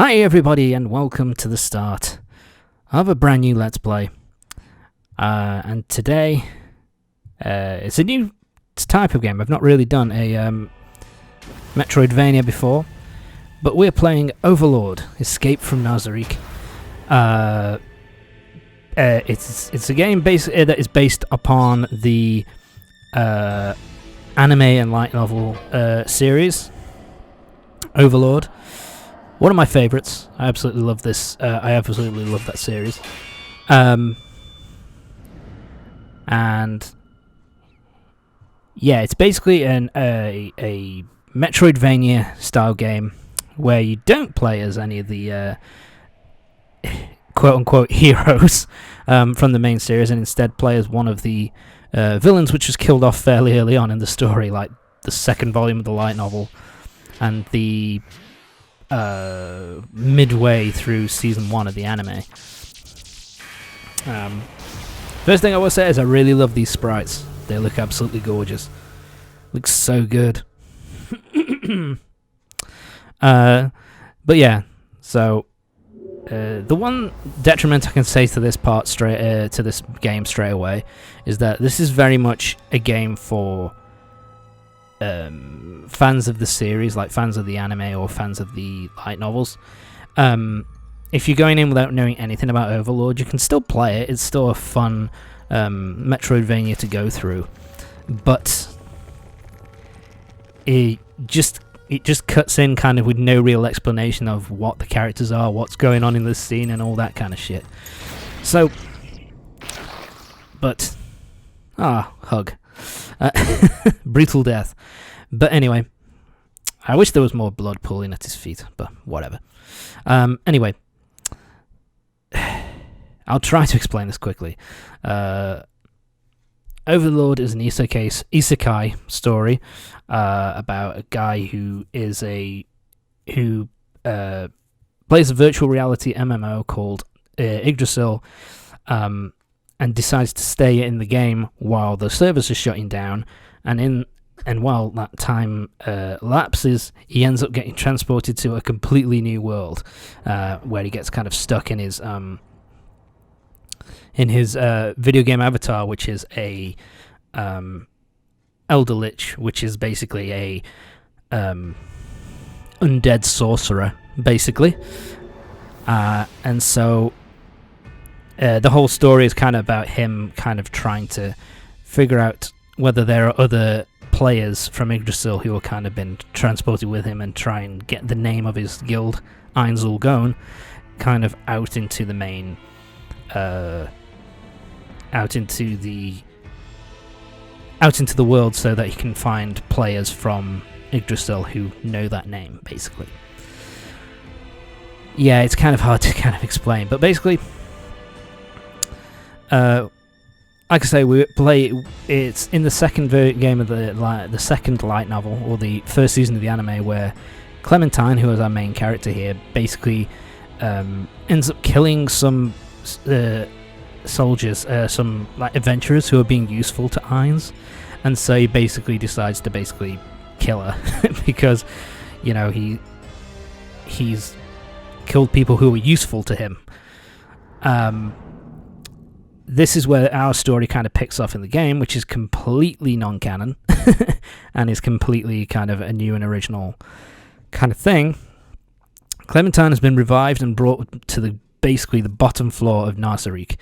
Hi everybody and welcome to the start of a brand new Let's Play. And today, it's a new type of game. I've not really done a Metroidvania before, but we're playing Overlord Escape From Nazerick. It's a game that is based upon the anime and light novel series, Overlord. One of my favourites. I absolutely love this. I absolutely love that series. And yeah, it's basically a Metroidvania style game where you don't play as any of the quote unquote heroes from the main series, and instead play as one of the villains, which was killed off fairly early on in the story, like the second volume of the light novel and the midway through season 1 of the anime. First thing I will say is I really love these sprites. They look absolutely gorgeous. Looks so good. But yeah, so the one detriment I can say to this part to this game straight away is that this is very much a game for fans of the series, like fans of the anime or fans of the light novels. If you're going in without knowing anything about Overlord, you can still play it. It's still a fun Metroidvania to go through, but it just cuts in kind of with no real explanation of what the characters are, what's going on in this scene, and all that kind of shit. So, but hug. Brutal death. But anyway, I wish there was more blood pooling at his feet, but whatever. Anyway, I'll try to explain this quickly. Overlord is an isekai story about a guy who plays a virtual reality MMO called Yggdrasil, and decides to stay in the game while the servers are shutting down, and while that time lapses, he ends up getting transported to a completely new world, where he gets kind of stuck in his video game avatar, which is a Elder Lich, which is basically a undead sorcerer, basically, and so. The whole story is kind of about him kind of trying to figure out whether there are other players from Yggdrasil who have kind of been transported with him, and try and get the name of his guild, Ainz Ooal Gown, kind of out into the main, out into the world, so that he can find players from Yggdrasil who know that name, basically. Yeah, it's kind of hard to kind of explain, but basically, like I say, it's in the second game of the second light novel, or the first season of the anime, where Clementine, who is our main character here, basically ends up killing some soldiers, some like adventurers who are being useful to Ainz, and so he basically decides to kill her because, you know, he's killed people who were useful to him. This is where our story kind of picks off in the game, which is completely non-canon and is completely kind of a new and original kind of thing. Clementine has been revived and brought to basically the bottom floor of Nazerick,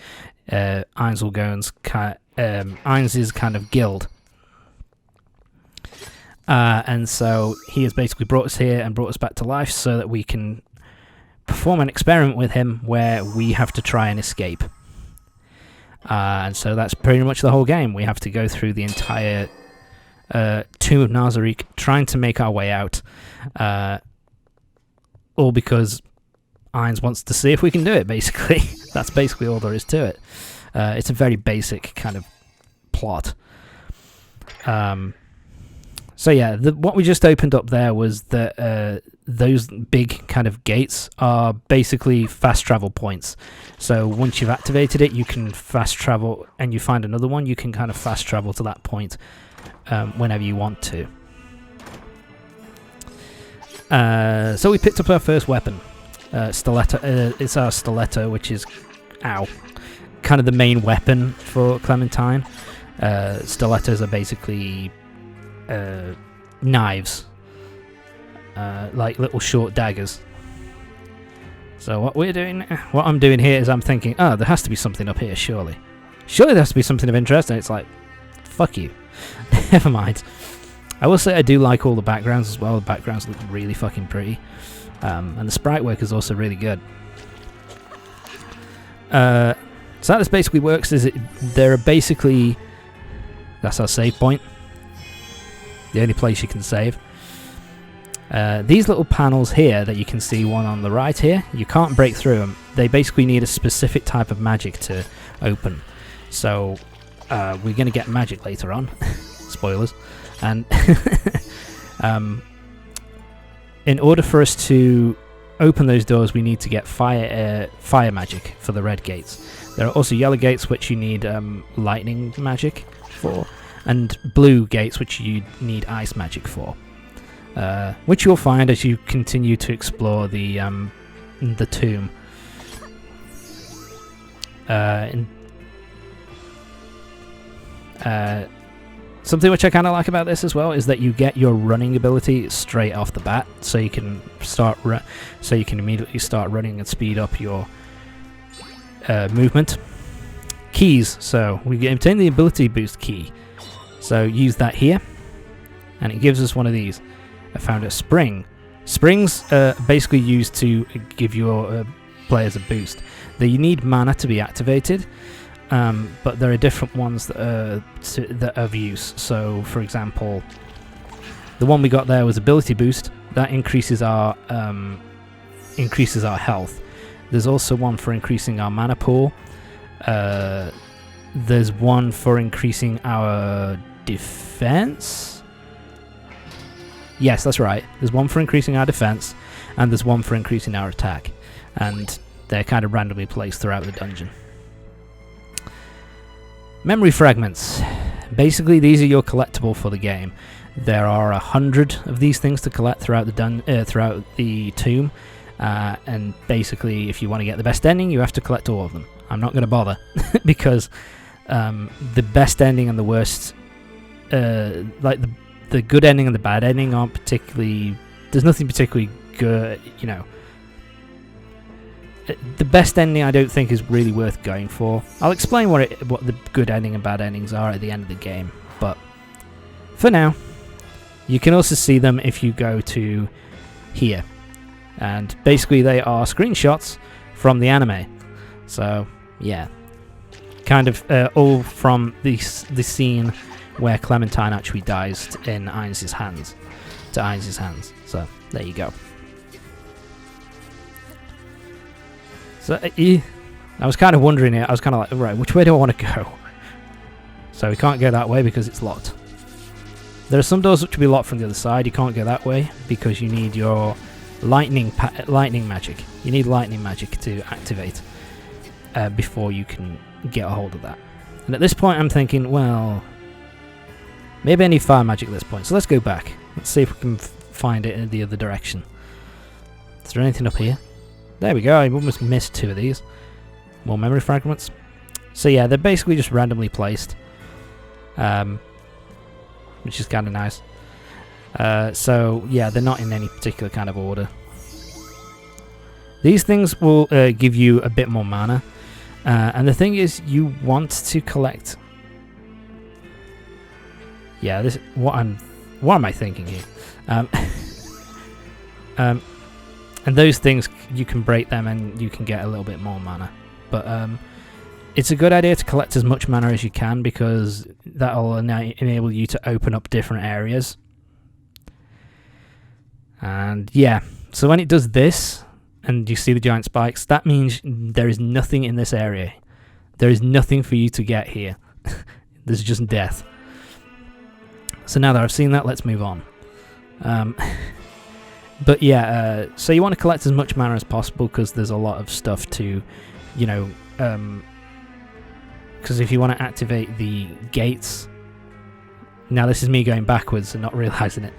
Ainz Ooal Gown's Ainz's kind of guild. And so he has basically brought us here and brought us back to life so that we can perform an experiment with him where we have to try and escape. And so that's pretty much the whole game. We have to go through the entire Tomb of Nazerick, trying to make our way out, all because Ainz wants to see if we can do it, basically. That's basically all there is to it. It's a very basic kind of plot. So yeah, what we just opened up there was that those big kind of gates are basically fast travel points. So once you've activated it, you can fast travel, and you find another one, you can kind of fast travel to that point whenever you want to. So we picked up our first weapon, Stiletto. It's our stiletto, which is, kind of the main weapon for Clementine. Stilettos are basically knives, like little short daggers. So what I'm doing here is I'm thinking, there has to be something up here, surely there has to be something of interest, and it's like, fuck you. Never mind. I will say I do like all the backgrounds as well. The backgrounds look really fucking pretty, and the sprite work is also really good. So how this basically works is there are basically, that's our save point, the only place you can save. These little panels here that you can see, one on the right here, you can't break through them. They basically need a specific type of magic to open. So we're going to get magic later on. Spoilers. And in order for us to open those doors, we need to get fire magic for the red gates. There are also yellow gates which you need lightning magic for, and blue gates which you need ice magic for. Which you'll find as you continue to explore the tomb. Something which I kind of like about this as well is that you get your running ability straight off the bat, so you can immediately start running and speed up your movement. Keys. So we obtain the ability boost key. So use that here, and it gives us one of these. I found a spring. Springs are basically used to give your players a boost. You need mana to be activated, but there are different ones that are of use. So, for example, the one we got there was ability boost. That increases our health. There's also one for increasing our mana pool. There's one for increasing our defense. Yes, that's right. There's one for increasing our defense, and there's one for increasing our attack. And they're kind of randomly placed throughout the dungeon. Memory fragments. Basically, these are your collectible for the game. There are 100 of these things to collect throughout the tomb. And basically, if you want to get the best ending, you have to collect all of them. I'm not going to bother, because the best ending and the worst, like the good ending and the bad ending aren't particularly... There's nothing particularly good, The best ending I don't think is really worth going for. I'll explain what the good ending and bad endings are at the end of the game, but for now, you can also see them if you go to here. And basically they are screenshots from the anime. So, yeah. Kind of all from the scene where Clementine actually dies in Ainz's hands. So, there you go. So, I was kind of wondering here. I was kind of like, right, which way do I want to go? So we can't go that way because it's locked. There are some doors which will be locked from the other side. You can't go that way because you need your lightning magic. You need lightning magic to activate before you can get a hold of that. And at this point I'm thinking, well, maybe I need fire magic at this point. So let's go back. Let's see if we can find it in the other direction. Is there anything up here? There we go. I almost missed two of these. More memory fragments. So yeah, they're basically just randomly placed. Which is kind of nice. So yeah, they're not in any particular kind of order. These things will give you a bit more mana. And the thing is, you want to collect... Yeah, this... What am I thinking here? And those things, you can break them and you can get a little bit more mana. But it's a good idea to collect as much mana as you can, because that'll enable you to open up different areas. And yeah, so when it does this, and you see the giant spikes, that means there is nothing in this area. There is nothing for you to get here. There's just death. So now that I've seen that, let's move on. But yeah, so you want to collect as much mana as possible, because there's a lot of stuff to, because if you want to activate the gates... Now this is me going backwards and not realising it.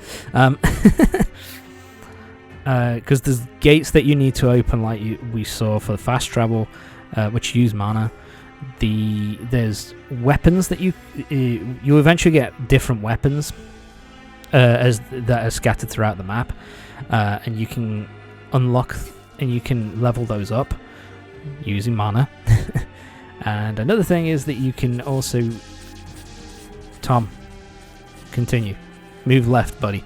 because there's gates that you need to open, like we saw for fast travel, which use mana. There's weapons that you eventually get different weapons as that are scattered throughout the map, and you can unlock and you can level those up using mana. And another thing is that you can also, Tom, continue, move left, buddy.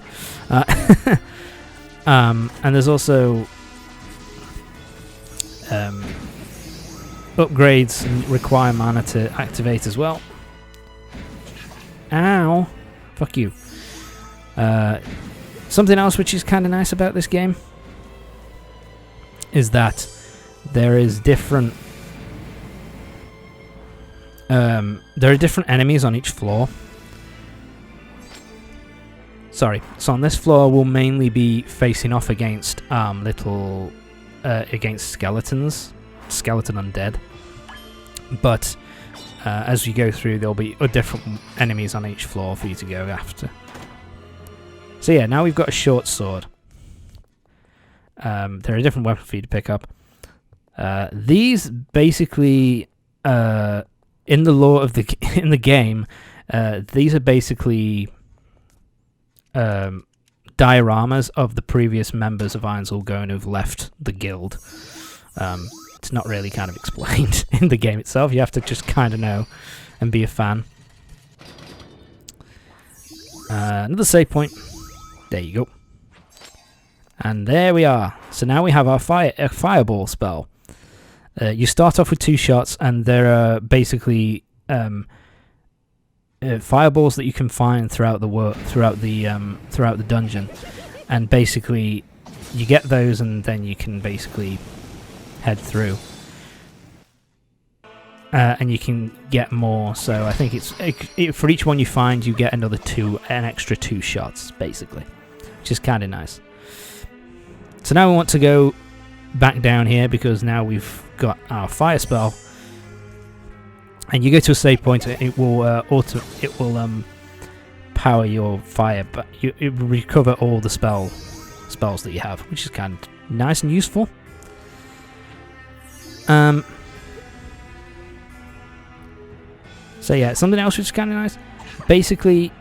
And there's also upgrades require mana to activate as well. Ow! Fuck you. Something else which is kind of nice about this game is that there is different. There are different enemies on each floor. Sorry, so on this floor we'll mainly be facing off against against skeletons, skeleton undead. But as you go through, there'll be different enemies on each floor for you to go after. So yeah, now we've got a short sword. There are different weapons for you to pick up. These basically, in the lore of in the game, these are basically dioramas of the previous members of Ainz Ooal Gown who've left the guild. It's not really kind of explained in the game itself. You have to just kind of know and be a fan. Another save point. There you go. And there we are. So now we have our fireball spell. You start off with 2 shots, and there are basically fireballs that you can find throughout the dungeon, and basically you get those, and then you can basically head through, and you can get more. So I think for each one you find, you get an extra 2 shots, basically, which is kind of nice. So now we want to go back down here because now we've got our fire spell. And you go to a save point, it will power your fire, but it will recover all the spells that you have, which is kind of nice and useful. So yeah, something else which is kind of nice. Basically,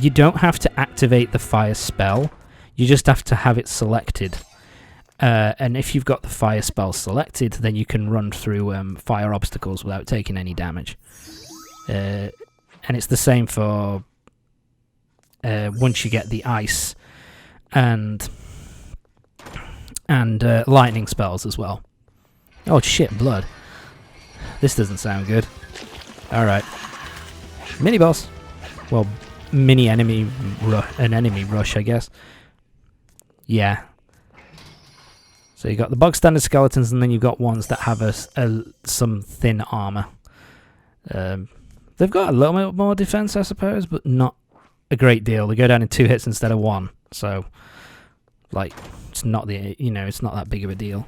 you don't have to activate the fire spell; you just have to have it selected. And if you've got the fire spell selected, then you can run through fire obstacles without taking any damage. And it's the same for once you get the ice and lightning spells as well. Oh shit, blood. This doesn't sound good. Alright. Mini boss. Well, mini enemy an enemy rush, I guess. Yeah. So you got the bog standard skeletons, and then you've got ones that have some thin armor. They've got a little bit more defense, I suppose, but not a great deal. They go down in 2 hits instead of 1, so like it's not that big of a deal.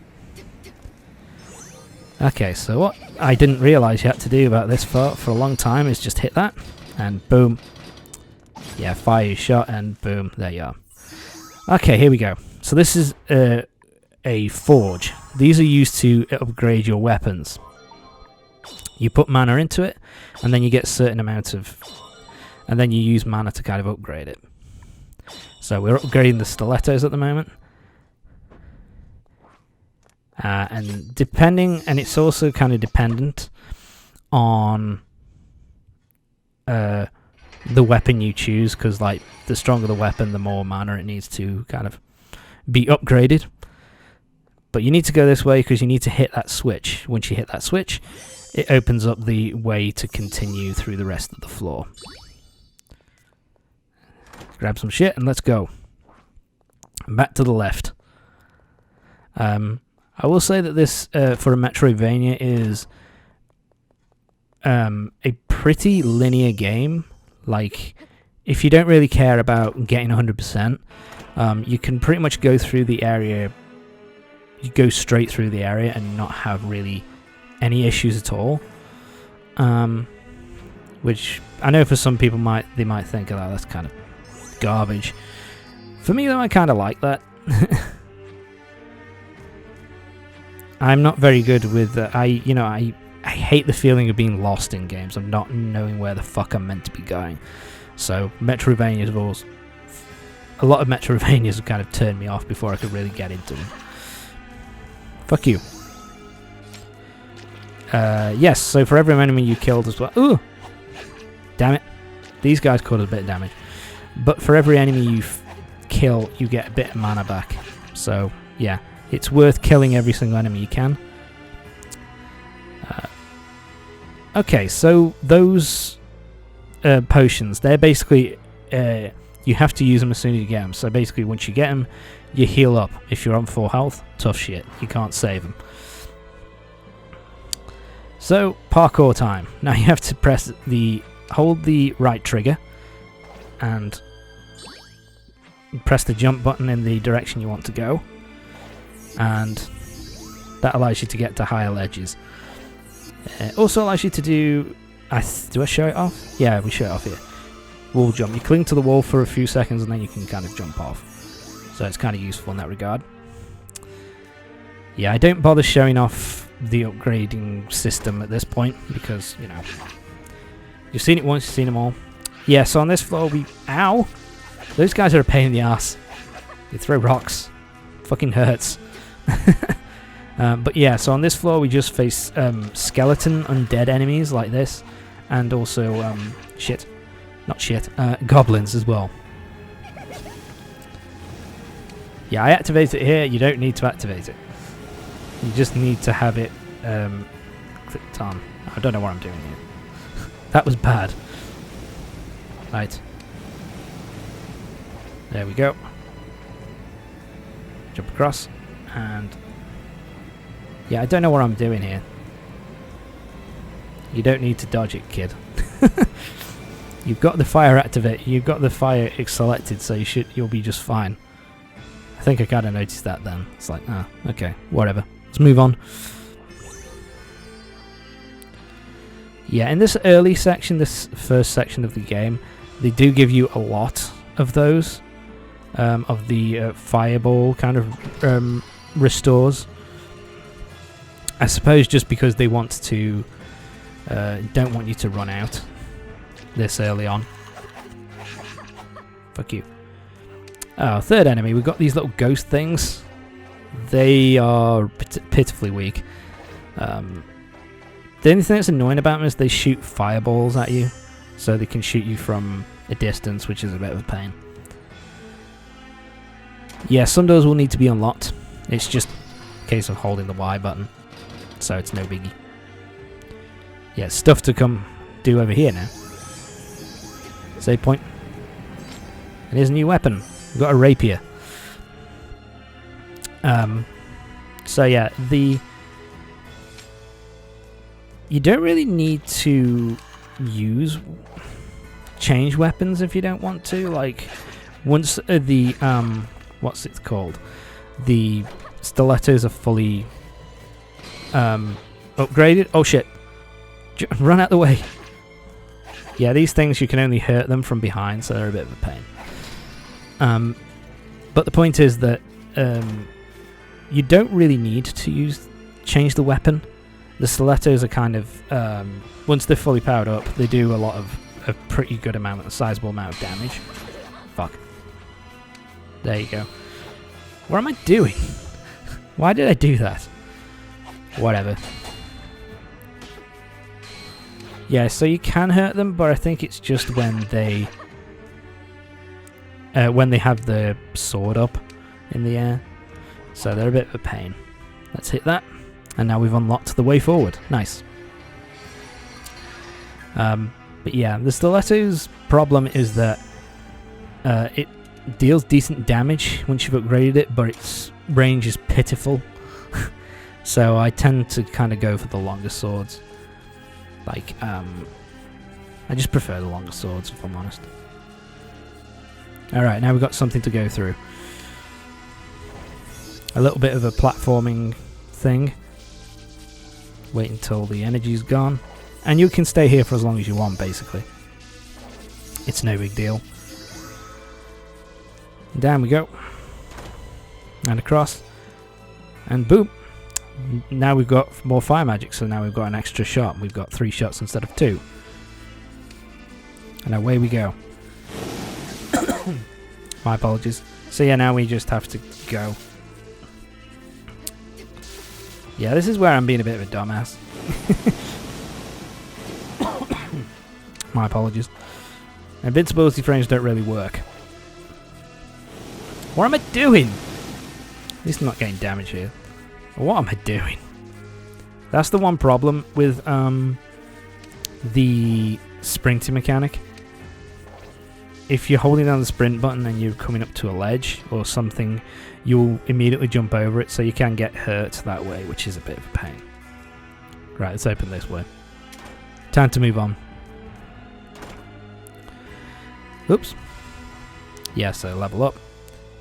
Okay, so what I didn't realise you had to do about this for a long time is just hit that, and boom. Yeah, fire your shot, and boom, there you are. Okay, here we go. So this is a forge. These are used to upgrade your weapons. You put mana into it, and then you get a certain amount of, and then you use mana to kind of upgrade it. So we're upgrading the stilettos at the moment, and it's also kind of dependent on the weapon you choose, because like the stronger the weapon, the more mana it needs to kind of be upgraded. But you need to go this way because you need to hit that switch. Once you hit that switch, it opens up the way to continue through the rest of the floor. Grab some shit and let's go. Back to the left. I will say that this, for a Metroidvania, is a pretty linear game. Like, if you don't really care about getting 100%, you can pretty much go through the area. You go straight through the area and not have really any issues at all. Which I know for some people they might think, oh, that's kind of garbage. For me though, I kind of like that. I'm not very good with I hate the feeling of being lost in games, of not knowing where the fuck I'm meant to be going. So Metroidvanias have always, a lot of Metroidvanias have kind of turned me off before I could really get into them. Fuck you. Yes, so for every enemy you killed as well. Ooh! Damn it. These guys caused a bit of damage. But for every enemy you kill, you get a bit of mana back. So, yeah. It's worth killing every single enemy you can. Okay, so those potions, they're basically... you have to use them as soon as you get them. So basically, once you get them, you heal up. If you're on full health, tough shit. You can't save them. So, parkour time. Now you have to hold the right trigger and press the jump button in the direction you want to go. And that allows you to get to higher ledges. Also allows you to do... do I show it off? Yeah, we show it off here. Wall jump. You cling to the wall for a few seconds and then you can kind of jump off. So it's kind of useful in that regard. Yeah, I don't bother showing off the upgrading system at this point because, you know, you've seen it once, you've seen them all. Yeah, so on this floor we... Ow! Those guys are a pain in the ass. They throw rocks. Fucking hurts. But yeah, so on this floor we just face skeleton undead enemies like this, and also goblins as well. Yeah, I activate it here. You don't need to activate it. You just need to have it clicked on. I don't know what I'm doing here. That was bad. Right. There we go. Jump across, and yeah, I don't know what I'm doing here. You don't need to dodge it, kid. You've got the fire activate. You've got the fire selected, so you'll be just fine. I think I kind of noticed that then. It's like, okay, whatever. Let's move on. Yeah, in this early section, this first section of the game, they do give you a lot of those. Of the fireball kind of restores. I suppose just because they want to don't want you to run out this early on. Fuck you. Oh, third enemy. We've got these little ghost things. They are pitifully weak. The only thing that's annoying about them is they shoot fireballs at you, so they can shoot you from a distance, which is a bit of a pain. Yeah, some doors will need to be unlocked. It's just a case of holding the Y button, so it's no biggie. Yeah, stuff to come do over here now. Save point. And here's a new weapon. We've got a rapier. So yeah, you don't really need to change weapons if you don't want to. Like, once the what's it called? The stilettos are fully upgraded. Oh shit! Run out the way. Yeah, these things you can only hurt them from behind, so they're a bit of a pain. But the point is that you don't really need to change the weapon. The stilettos are kind of once they're fully powered up, they do a pretty good amount, a sizable amount of damage. Fuck. There you go. What am I doing? Why did I do that? Whatever. Yeah, so you can hurt them, but I think it's just when they have the sword up in the air. So they're a bit of a pain. Let's hit that. And now we've unlocked the way forward. Nice. But yeah, the stiletto's problem is that it deals decent damage once you've upgraded it, but its range is pitiful. So I tend to kind of go for the longer swords. Like, I just prefer the longer swords, if I'm honest. Alright, now we've got something to go through. A little bit of a platforming thing. Wait until the energy's gone. And you can stay here for as long as you want, basically. It's no big deal. Down we go. And across. And boom. Now we've got more fire magic, so now we've got an extra shot. We've got 3 shots instead of 2. And away we go. My apologies. So yeah, now we just have to go. Yeah, this is where I'm being a bit of a dumbass. My apologies. Invincibility frames don't really work. What am I doing? At least I'm not getting damage here. What am I doing? That's the one problem with the sprinting mechanic. If you're holding down the sprint button and you're coming up to a ledge or something, you'll immediately jump over it, so you can get hurt that way, which is a bit of a pain. Right, let's open this way. Time to move on. Oops. Yeah, so level up.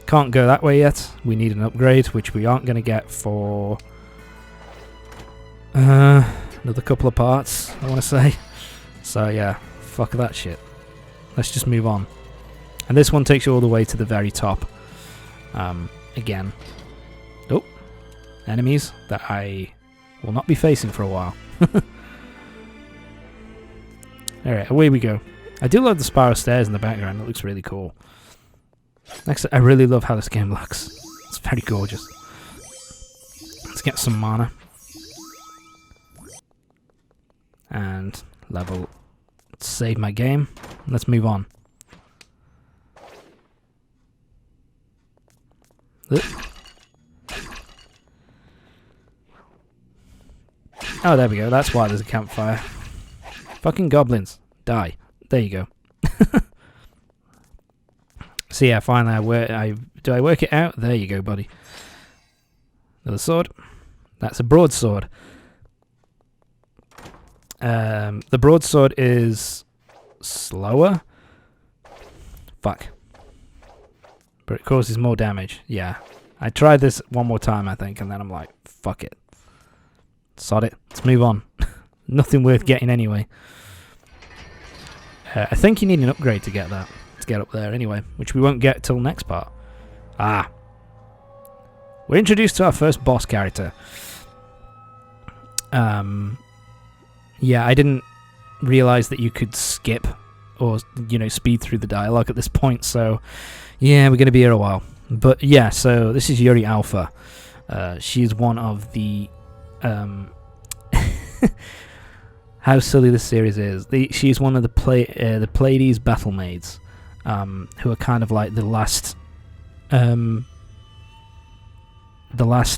Can't go that way yet. We need an upgrade, which we aren't going to get for another couple of parts, I want to say. So yeah, fuck that shit. Let's just move on. And this one takes you all the way to the very top. Again. Oh. Enemies that I will not be facing for a while. Alright, away we go. I do love the spiral stairs in the background. It looks really cool. Next, I really love how this game looks. It's very gorgeous. Let's get some mana. And level. Save my game. Let's move on. Oh, there we go. That's why there's a campfire. Fucking goblins. Die. There you go. So yeah, finally do I work it out? There you go, buddy. Another sword. That's a broadsword. The broadsword is slower. Fuck. But it causes more damage. Yeah. I tried this one more time, I think, and then I'm like, fuck it. Sod it. Let's move on. Nothing worth getting anyway. I think you need an upgrade to get that. To get up there anyway, which we won't get till next part. Ah. We're introduced to our first boss character. Yeah, I didn't realize that you could skip or, you know, speed through the dialogue at this point, so yeah, we're going to be here a while. But yeah, so this is Yuri Alpha. She's one of the how silly this series is. She's one of the Pleiades battle maids, who are kind of like the last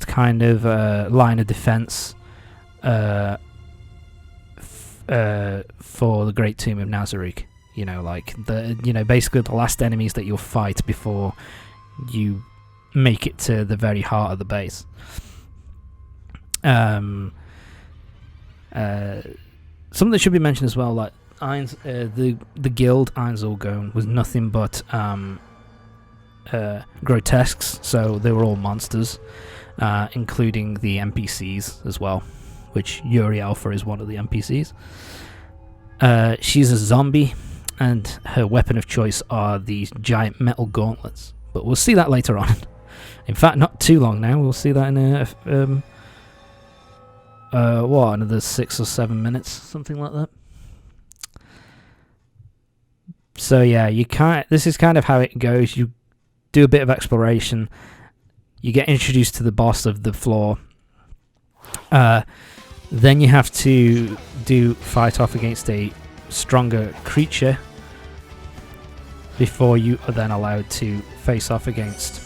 kind of line of defense for the Great Tomb of Nazerick. You know, like basically the last enemies that you'll fight before you make it to the very heart of the base. Something that should be mentioned as well, like Ainz, the guild Ainz Ooal Gown was nothing but grotesques, so they were all monsters, including the NPCs as well, which Yuri Alpha is one of the NPCs. She's a zombie, and her weapon of choice are these giant metal gauntlets, but we'll see that later on. In fact, not too long now. We'll see that in another 6 or 7 minutes, something like that. So yeah, this is kind of how it goes. You do a bit of exploration, you get introduced to the boss of the floor, then you have to fight off against a stronger creature before you are then allowed to face off against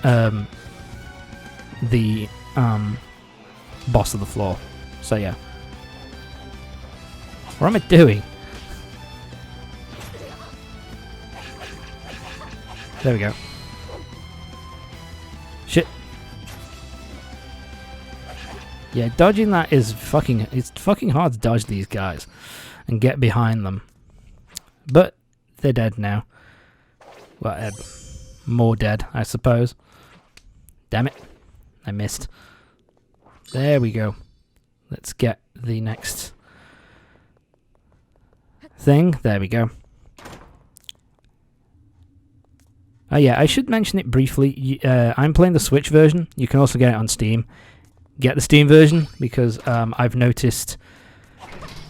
the boss of the floor. So yeah. What am I doing? There we go. Shit. Yeah, dodging that is it's fucking hard to dodge these guys and get behind them. But they're dead now. Well, more dead, I suppose. Damn it. I missed. There we go. Let's get the next thing. There we go. Oh yeah, I should mention it briefly. I'm playing the Switch version. You can also get it on Steam. get the Steam version, because I've noticed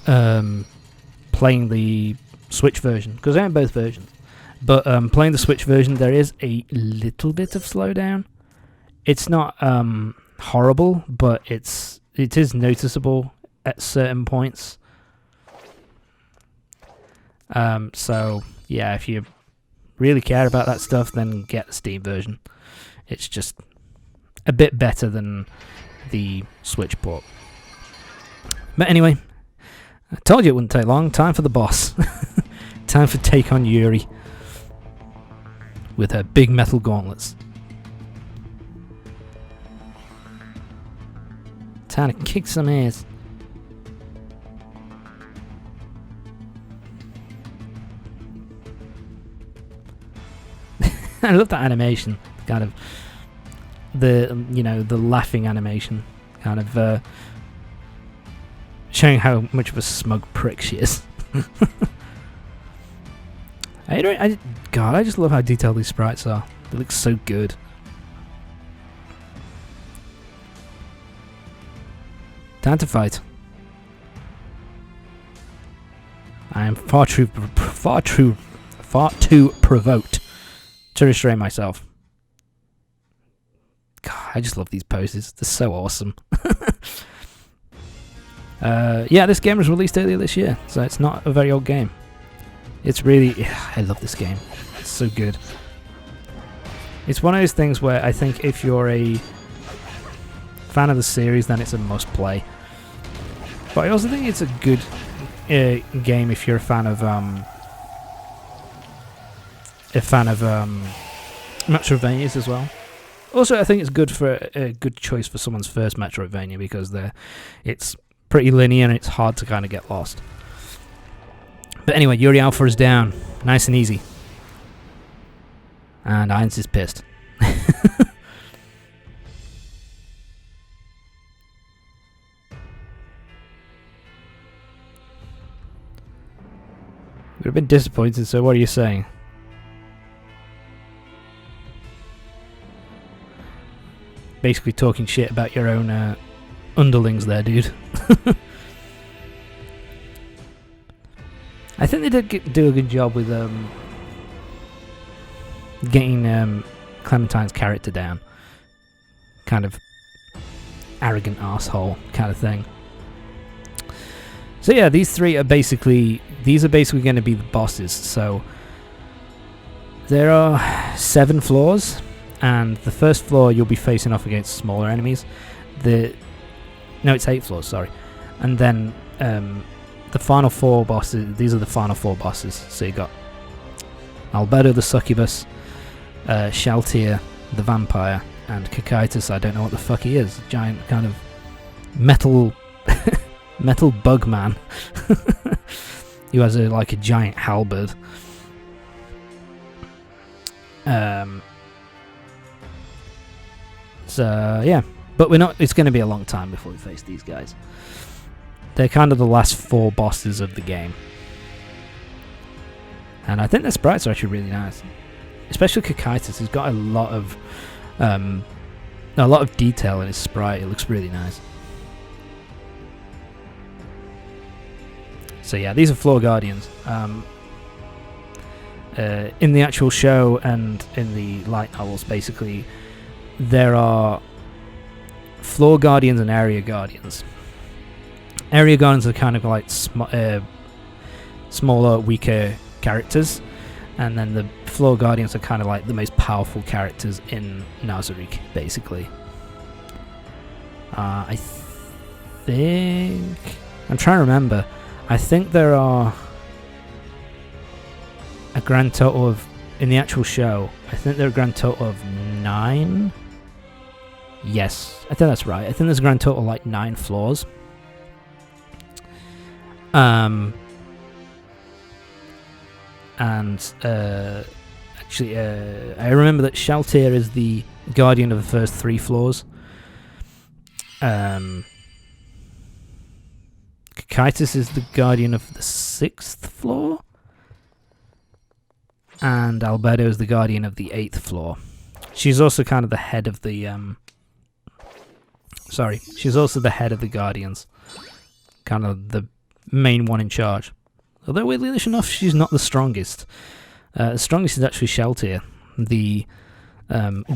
playing the Switch version, because I have both versions, but playing the Switch version, there is a little bit of slowdown. It's not horrible, but it is noticeable at certain points. So yeah, if you really care about that stuff, then get the Steam version. It's just a bit better than the Switch port. But anyway, I told you it wouldn't take long. Time for the boss. Time for take on Yuri with her big metal gauntlets. Time to kick some ass. I love that animation, kind of the laughing animation, kind of showing how much of a smug prick she is. God, I just love how detailed these sprites are. They look so good. Time to fight. I am far too provoked to restrain myself. God, I just love these poses. They're so awesome. Yeah, this game was released earlier this year, so it's not a very old game. It's really... I love this game. It's so good. It's one of those things where I think if you're a fan of the series, then it's a must-play. But I also think it's a good game if you're a fan of Metroidvanias as well. Also, I think it's good for a good choice for someone's first Metroidvania, because it's pretty linear and it's hard to kind of get lost. But anyway, Yuri Alpha is down, nice and easy, and Ainz is pissed. Would have been disappointed, so what are you saying? Basically talking shit about your own underlings there, dude. I think they did do a good job with getting Clementine's character down. Kind of arrogant arsehole kind of thing. So yeah, these are basically going to be the bosses. So there are 7 floors, and the first floor you'll be facing off against smaller enemies. No, it's 8 floors, sorry. And then the final 4 bosses, these are the final 4 bosses. So you got Albedo the Succubus, Shaltir the Vampire, and Kakaitis, I don't know what the fuck he is. Giant kind of metal metal bug man. Who has a giant halberd. So yeah, but it's going to be a long time before we face these guys. They're kind of the last 4 bosses of the game, and I think the sprites are actually really nice, especially Kakaitis. He's got a lot of detail in his sprite. It looks really nice. So yeah, these are floor guardians. In the actual show and in the light novels, basically, there are floor guardians and area guardians. Area guardians are kind of like smaller, weaker characters, and then the floor guardians are kind of like the most powerful characters in Nazerick, basically. I think... I'm trying to remember. I think there are a grand total of... In the actual show, I think there are a grand total of 9. Yes, I think that's right. I think there's a grand total of like 9 floors. And actually, I remember that Shaltir is the guardian of the first 3 floors. Kakaitis is the guardian of the 6th floor. And Albedo is the guardian of the 8th floor. She's also kind of the head of the Sorry, she's also the head of the Guardians. Kind of the main one in charge. Although, weirdly enough, she's not the strongest. The strongest is actually Sheltier, the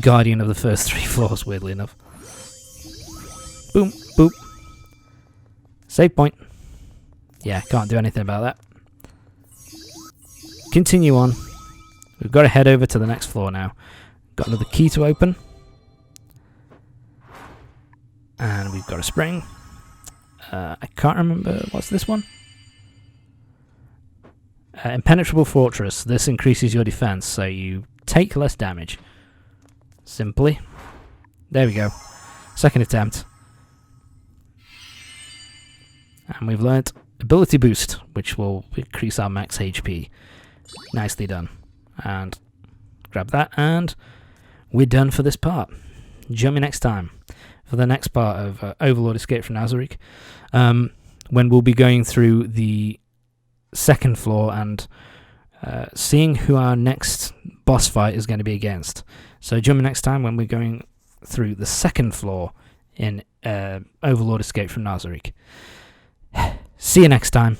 Guardian of the first 3 floors, weirdly enough. Boom, boop. Save point. Yeah, can't do anything about that. Continue on. We've got to head over to the next floor now. Got another key to open. And we've got a spring. I can't remember. What's this one? Impenetrable Fortress. This increases your defense, so you take less damage. Simply. There we go. Second attempt. And we've learnt Ability Boost, which will increase our max HP. Nicely done. And grab that, and we're done for this part. Join me next time for the next part of Overlord Escape from Nazerick, when we'll be going through the second floor and seeing who our next boss fight is going to be against. So join me next time when we're going through the second floor in Overlord Escape from Nazerick. See you next time.